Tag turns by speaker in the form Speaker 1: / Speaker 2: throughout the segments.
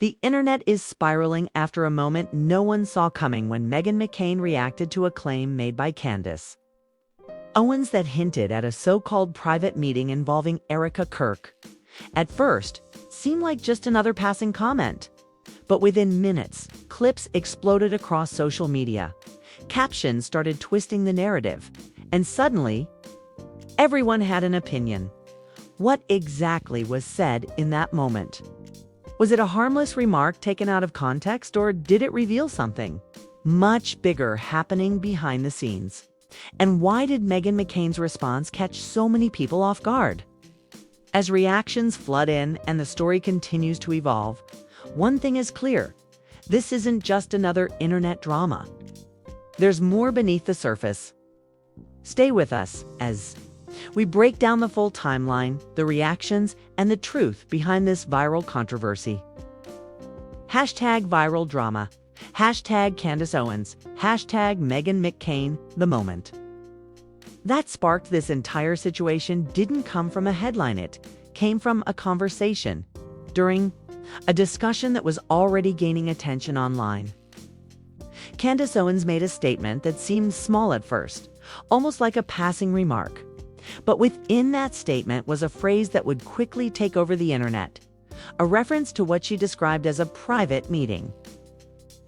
Speaker 1: The internet is spiraling after a moment no one saw coming when Meghan McCain reacted to a claim made by Candace Owens that hinted at a so-called private meeting involving Erika Kirk. At first, it seemed like just another passing comment. But within minutes, clips exploded across social media. Captions started twisting the narrative. And suddenly, everyone had an opinion. What exactly was said in that moment? Was it a harmless remark taken out of context, or did it reveal something much bigger happening behind the scenes? And why did Meghan McCain's response catch so many people off guard? As reactions flood in and the story continues to evolve, one thing is clear: this isn't just another internet drama. There's more beneath the surface. Stay with us as we break down the full timeline, the reactions, and the truth behind this viral controversy. Hashtag viral drama. Hashtag Candace Owens. Hashtag Meghan McCain, the moment. That sparked this entire situation didn't come from a headline, it came from a conversation during a discussion that was already gaining attention online. Candace Owens made a statement that seemed small at first, almost like a passing remark. But within that statement was a phrase that would quickly take over the internet, a reference to what she described as a private meeting.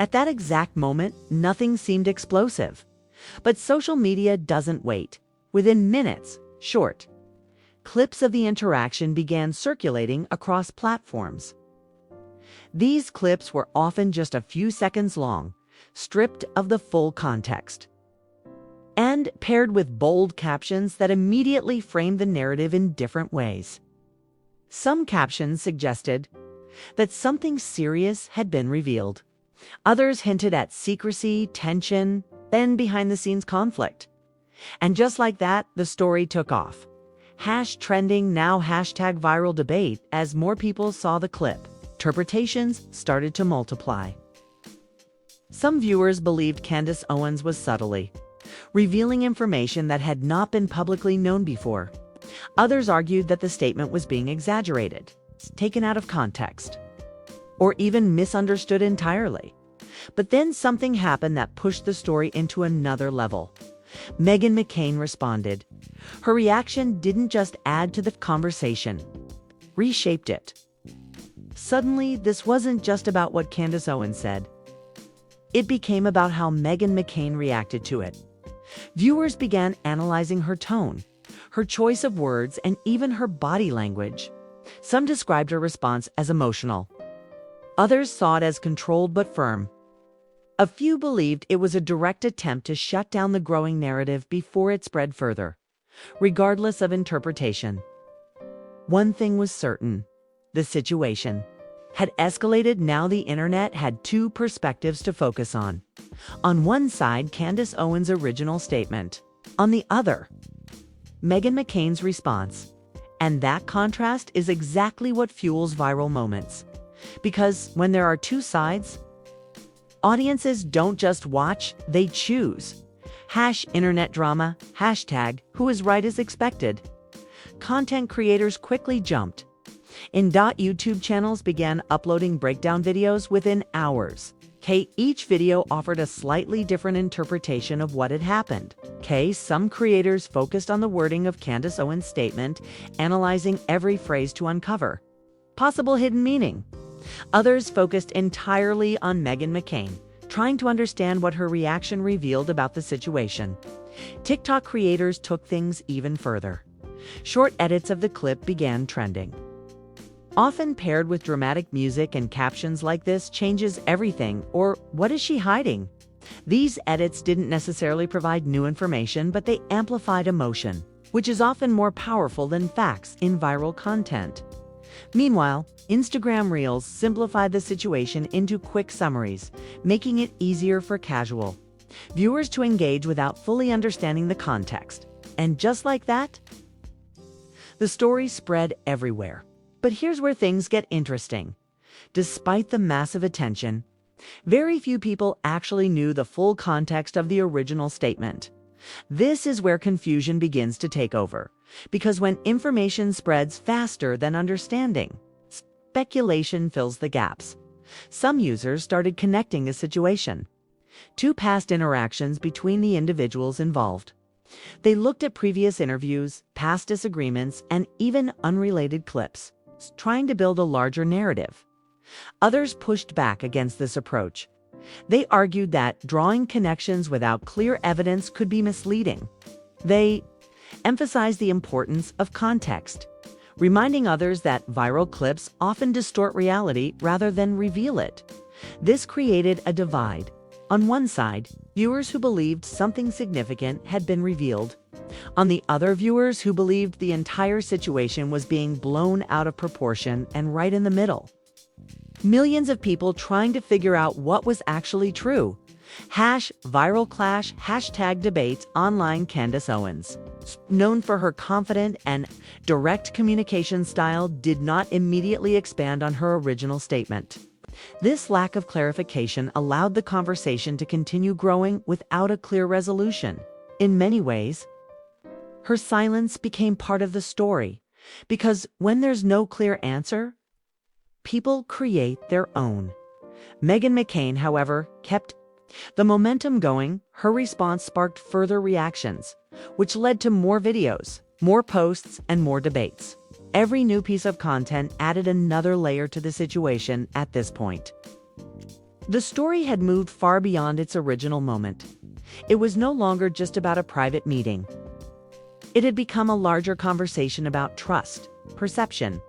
Speaker 1: At that exact moment, nothing seemed explosive. But social media doesn't wait. Within minutes, clips of the interaction began circulating across platforms. These clips were often just a few seconds long, stripped of the full context, and paired with bold captions that immediately framed the narrative in different ways. Some captions suggested that something serious had been revealed. Others hinted at secrecy, tension, then behind-the-scenes conflict. And just like that, the story took off. Trending, now hashtag viral debate. As more people saw the clip, interpretations started to multiply. Some viewers believed Candace Owens was subtly revealing information that had not been publicly known before. Others argued that the statement was being exaggerated, taken out of context, or even misunderstood entirely. But then something happened that pushed the story into another level. Meghan McCain responded. Her reaction didn't just add to the conversation, reshaped it. Suddenly, this wasn't just about what Candace Owens said. It became about how Meghan McCain reacted to it. Viewers began analyzing her tone, her choice of words, and even her body language. Some described her response as emotional. Others saw it as controlled but firm. A few believed it was a direct attempt to shut down the growing narrative before it spread further. Regardless of interpretation, one thing was certain: the situation had escalated. Now the internet had two perspectives to focus on. On one side, Candace Owens' original statement. On the other, Meghan McCain's response. And that contrast is exactly what fuels viral moments. Because when there are two sides, audiences don't just watch, they choose. Internet drama. Who is right is expected. Content creators quickly jumped in. YouTube channels began uploading breakdown videos within hours. Each video offered a slightly different interpretation of what had happened. Some creators focused on the wording of Candace Owens' statement, analyzing every phrase to uncover possible hidden meaning. Others focused entirely on Meghan McCain, trying to understand what her reaction revealed about the situation. TikTok creators took things even further. Short edits of the clip began trending, often paired with dramatic music and captions like "This changes everything" or "What is she hiding?" These edits didn't necessarily provide new information, but they amplified emotion, which is often more powerful than facts in viral content. Meanwhile, Instagram Reels simplified the situation into quick summaries, making it easier for casual viewers to engage without fully understanding the context. And just like that, the story spread everywhere. But here's where things get interesting. Despite the massive attention, very few people actually knew the full context of the original statement. This is where confusion begins to take over, because when information spreads faster than understanding, speculation fills the gaps. Some users started connecting the situation to past interactions between the individuals involved. They looked at previous interviews, past disagreements, and even unrelated clips, trying to build a larger narrative. Others pushed back against this approach. They argued that drawing connections without clear evidence could be misleading. They emphasized the importance of context, reminding others that viral clips often distort reality rather than reveal it. This created a divide. On one side, viewers who believed something significant had been revealed. On the other, viewers who believed the entire situation was being blown out of proportion, and right in the middle, millions of people trying to figure out what was actually true. #viral clash #debates online. Candace Owens, known for her confident and direct communication style, did not immediately expand on her original statement. This lack of clarification allowed the conversation to continue growing without a clear resolution. In many ways, her silence became part of the story, because when there's no clear answer, people create their own. Meghan McCain, however, kept the momentum going. Her response sparked further reactions, which led to more videos, more posts, and more debates. Every new piece of content added another layer to the situation at this point. The story had moved far beyond its original moment. It was no longer just about a private meeting. It had become a larger conversation about trust, perception,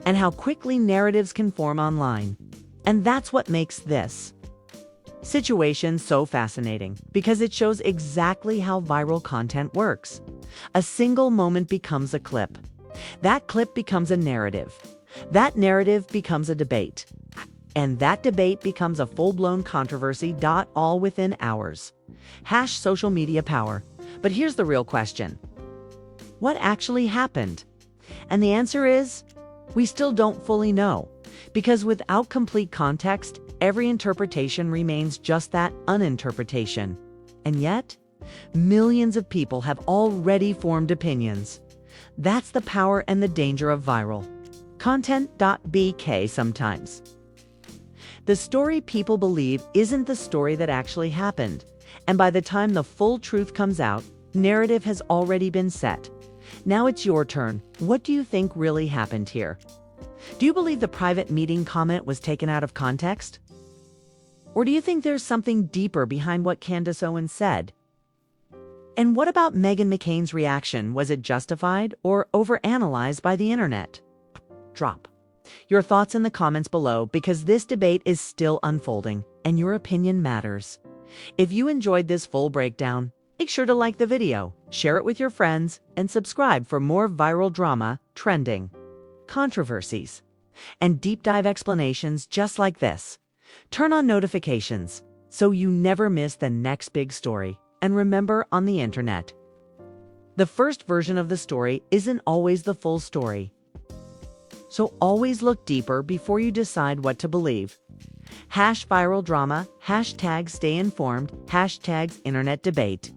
Speaker 1: and how quickly narratives can form online. And that's what makes this situation so fascinating, because it shows exactly how viral content works. A single moment becomes a clip. That clip becomes a narrative. That narrative becomes a debate. And that debate becomes a full-blown controversy, all within hours. #social media power. But here's the real question. What actually happened? And the answer is, we still don't fully know. Because without complete context, every interpretation remains just that, an interpretation. And yet, millions of people have already formed opinions. That's the power and the danger of viral content. BK sometimes the story people believe isn't the story that actually happened. And by the time the full truth comes out, narrative has already been set. Now it's your turn. What do you think really happened here? Do you believe the private meeting comment was taken out of context? Or do you think there's something deeper behind what Candace Owens said? And what about Meghan McCain's reaction? Was it justified or overanalyzed by the internet? Drop your thoughts in the comments below, because this debate is still unfolding and your opinion matters. If you enjoyed this full breakdown, make sure to like the video, share it with your friends, and subscribe for more viral drama, trending, controversies, and deep dive explanations just like this. Turn on notifications so you never miss the next big story. And remember, on the internet, the first version of the story isn't always the full story. So always look deeper before you decide what to believe. #viral drama, #stay informed, #internet debate.